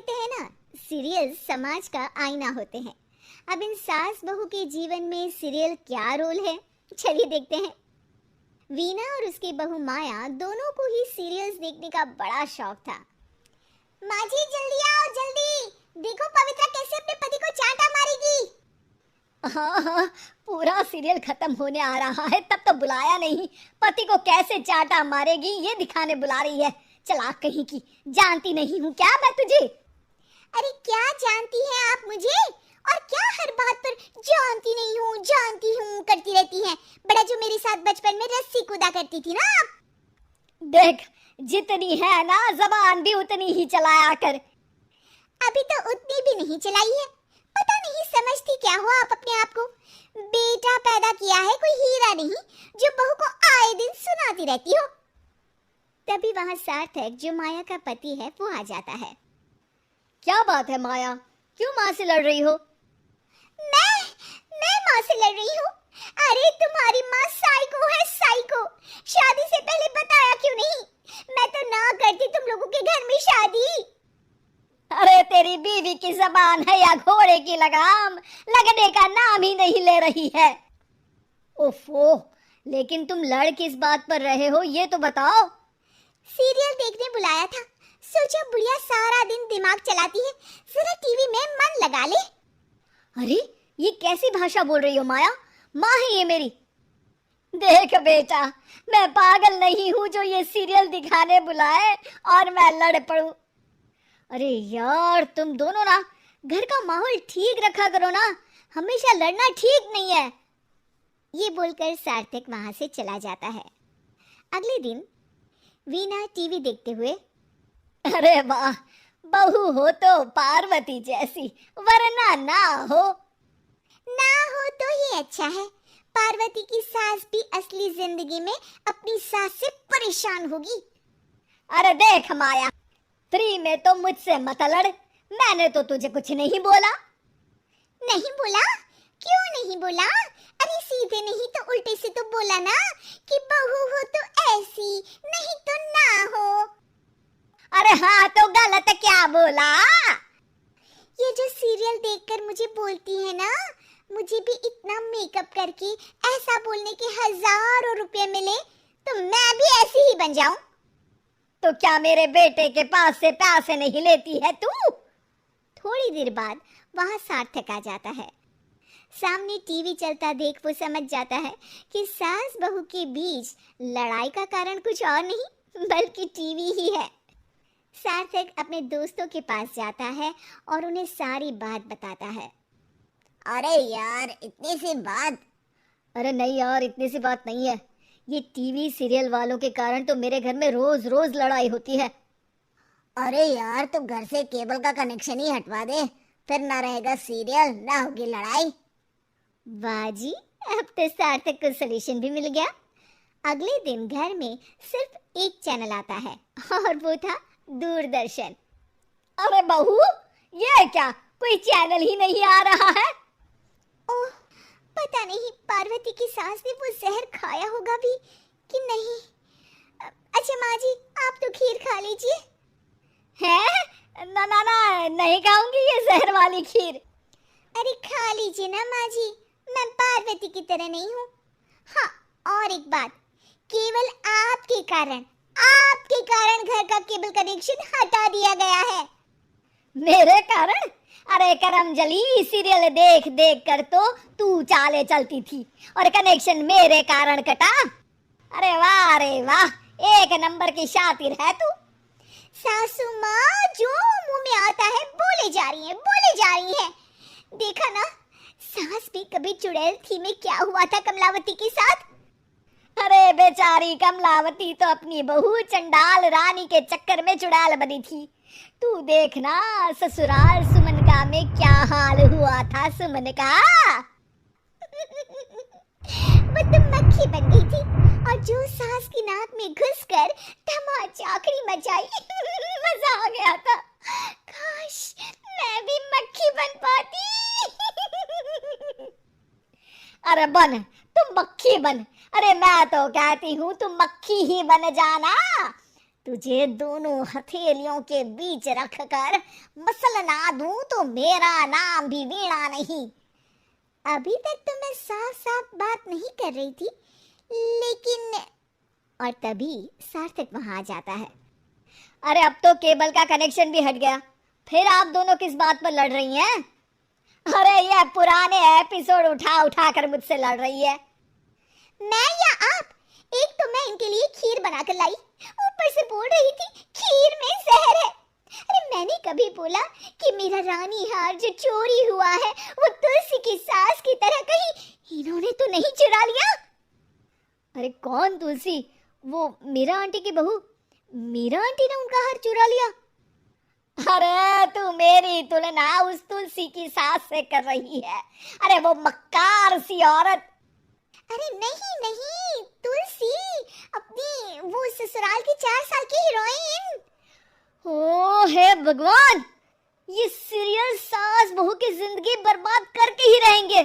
कहते हैं ना, सीरियल समाज का आईना होते हैं। अब इन सास बहू के जीवन में सीरियल क्या रोल है, चलिए देखते हैं। वीना और उसकी बहू माया दोनों को ही सीरियल्स देखने का बड़ा शौक था। माँ जी जल्दी आओ, जल्दी देखो पवित्रा कैसे अपने पति को चांटा मारेगी। हाँ हाँ, पूरा सीरियल खत्म होने आ रहा है, तब तो बुलाया नहीं। पति को कैसे चाटा मारेगी ये दिखाने बुला रही है। चला कहीं की, जानती नहीं हूँ क्या मैं तुझे। अरे क्या जानती हैं आप मुझे, और क्या हर बात पर जानती हूँ करती रहती हैं। बड़ा जो मेरे साथ बचपन में रस्सी कूदा करती थी ना आप। देख, जितनी है ना जबान भी उतनी ही चलाया कर। अभी तो उतनी भी नहीं चलाई है। पता नहीं समझती क्या हो आप अपने आप को। बेटा पैदा किया है कोई हीरा नहीं जो बहू को आए दिन सुनाती रहती हो। तभी वहां सार्थक जो माया का पति है वो आ जाता है। क्या बात है माया, क्यों माँ से लड़ रही हो? मैं माँ से लड़ रही हूँ? अरे तुम्हारी माँ साइको है, साइको। शादी से पहले बताया क्यों नहीं? मैं तो ना करती तुम लोगों के घर में शादी। अरे तेरी बीवी की जबान है या घोड़े की लगाम, लगने का नाम ही नहीं ले रही है। ओफो, लेकिन तुम लड़ किस बात पर रहे हो ये तो बताओ। सीरियल देखने बुलाया था, सोचा बुढ़िया सारा दिन दिमाग चलाती है, जरा टीवी में मन लगा ले। अरे ये कैसी भाषा बोल रही हो माया, माँ है ये मेरी। देख बेटा, मैं पागल नहीं हूँ जो ये सीरियल दिखाने बुलाए और मैं लड़ पड़ूं। अरे यार तुम दोनों ना घर का माहौल ठीक रखा करो ना, हमेशा लड़ना ठीक नहीं है। ये बोलकर सार्थक वहां से चला जाता है। अगले दिन वीना टीवी देखते हुए, अरे वाह, बहू हो तो पार्वती जैसी, वरना ना हो तो ये अच्छा है। पार्वती की सास भी असली जिंदगी में अपनी सास से परेशान होगी। अरे देख माया, फ्री में तो मुझसे मत लड़, मैंने तो तुझे कुछ नहीं बोला। नहीं बोला? क्यों नहीं बोला? अरे सीधे नहीं तो उल्टे से तो बोला ना कि बहू हो तो ऐसी, नहीं तो ना हो। अरे हाँ तो गलत क्या बोला? ये जो सीरियल देखकर मुझे बोलती है ना, मुझे भी इतना मेकअप करके ऐसा बोलने के हजारों रुपए मिले तो मैं भी ऐसी ही बन जाऊं। तो क्या मेरे बेटे के पास से पैसे नहीं लेती है तू? थोड़ी देर बाद वहां सार्थक आ जाता है। सामने टीवी चलता देख वो समझ जाता है कि सास बहू के बीच लड़ाई का कारण कुछ और नहीं बल्कि टीवी ही है। सार्थक अपने दोस्तों के पास जाता है और उन्हें सारी बात बताता है। अरे यार इतनी सी बात? अरे नहीं यार, इतनी सी बात नहीं है। ये टीवी सीरियल वालों के कारण तो मेरे घर में रोज रोज लड़ाई होती है। अरे यार तो घर से केबल का कनेक्शन ही हटवा दे, फिर ना रहेगा सीरियल ना होगी लड़ाई। वाह जी, अब तो सार्थक को सलूशन भी मिल गया। अगले दिन घर में सिर्फ एक चैनल आता है और वो था दूरदर्शन। अरे बहू, ये क्या, कोई चैनल ही नहीं आ रहा है? ओह, पता नहीं पार्वती की सास ने वो जहर खाया होगा भी कि नहीं। अच्छा माँ जी, आप तो खीर खा लीजिए। है ना ना ना, नहीं खाऊंगी ये जहर वाली खीर। अरे खा लीजिए ना माँ जी, मैं पार्वती की तरह नहीं हूँ। हाँ, और एक बात, केवल आपके कारण घर का केबल कनेक्शन हटा दिया गया है। मेरे कारण? अरे करमजली, सीरियल देख देख कर तो तू चाले चलती थी और कनेक्शन मेरे कारण कटा। अरे वाह, एक नंबर की शातिर है तू। सासू माँ जो मुंह में आता है बोले जा रही है। देखा ना, सास भी कभी चुड़ैल थी में क्या हुआ था कमलावती के साथ। अरे बेचारी कमलावती तो अपनी बहू चंडाल रानी के चक्कर में चुड़ैल बनी थी। तू देखना ससुराल सुमन का में क्या हाल हुआ था सुमन का। वो तो मक्खी बन गई थी और जो सास की नाक में घुसकर धमाचाकड़ी मचाई मजा आ गया था। काश मैं भी मक्खी बन पाती। अरे बन, तुम मक्खी बन। अरे मैं तो कहती हूँ तुम मक्खी ही बन जाना। तुझे दोनों हथेलियों के बीच रखकर मसलना दूं तो मेरा नाम भी वीणा नहीं। अभी तक तो मैं साफ साफ बात नहीं कर रही थी, लेकिन और तभी सार्थक वहां आ जाता है। अरे अब तो केबल का कनेक्शन भी हट गया, फिर आप दोनों किस बात पर लड़ रही हैं? अरे ये पुराने एपिसोड उठा उठा कर मुझसे लड़ रही है। मैं या आप? एक तो मैं इनके लिए खीर बनाकर लाई, ऊपर से बोल रही थी खीर में जहर है। अरे मैंने कभी बोला कि मेरा रानी हार जो चोरी हुआ है वो तुलसी की सास की तरह कहीं इन्होंने तो नहीं चुरा लिया? अरे कौन तुलसी? वो मीरा आंटी की बहू। मीरा आंटी ने उनका हार चुरा लिया? अरे तू मेरी तुलना उस तुलसी की सास से कर रही है। अरे वो मक्कार सी औरत। अरे नहीं नहीं, तुलसी, अपनी वो ससुराल की 4 साल की हीरोइन। ओ हे भगवान, ये सीरियल सास बहू की जिंदगी बर्बाद करके ही रहेंगे।